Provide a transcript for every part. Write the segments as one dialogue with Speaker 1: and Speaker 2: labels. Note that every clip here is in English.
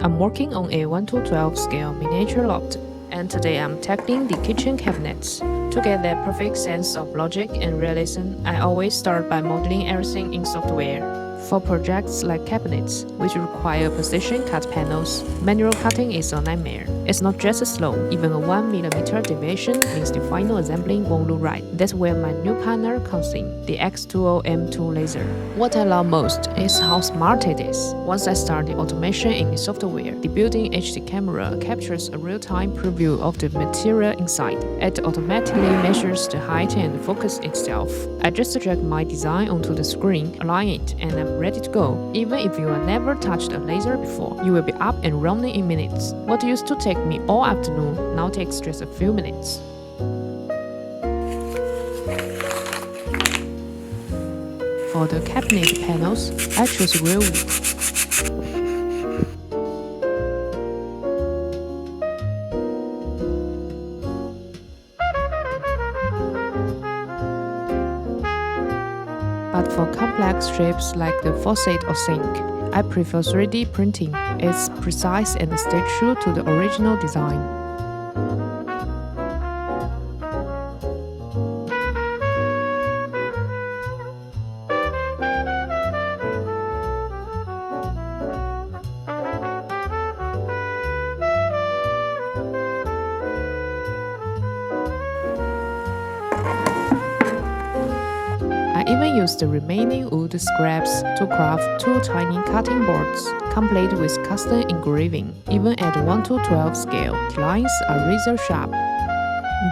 Speaker 1: I'm working on a 1:12 scale miniature loft, and today I'm tackling the kitchen cabinets. To get that perfect sense of logic and realism, I always start by modeling everything in software. For projects like cabinets, which require precision cut panels, manual cutting is a nightmare. It's not just slow, even a 1mm deviation means the final assembling won't look right. That's where my new partner comes in, the xTool M2 laser. What I love most is how smart it is. Once I start the automation in the software, the built-in HD camera captures a real-time preview of the material inside. It automatically measures the height and focus itself. I just drag my design onto the screen, align it, and I'm ready to go. Even if you have never touched a laser before, you will be up and running in minutes. What used to take me all afternoon now takes just a few minutes. For the cabinet panels, I choose real wood. But for complex shapes like the faucet or sink, I prefer 3D printing. It's precise and stays true to the original design. I even used the remaining wood scraps to craft 2 tiny cutting boards, complete with custom engraving. Even at 1:12 scale, the lines are razor sharp.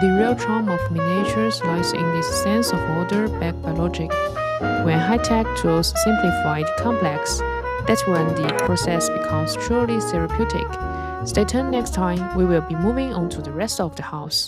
Speaker 1: The real charm of miniatures lies in this sense of order backed by logic. When high-tech tools simplify the complex, that's when the process becomes truly therapeutic. Stay tuned next time, we will be moving on to the rest of the house.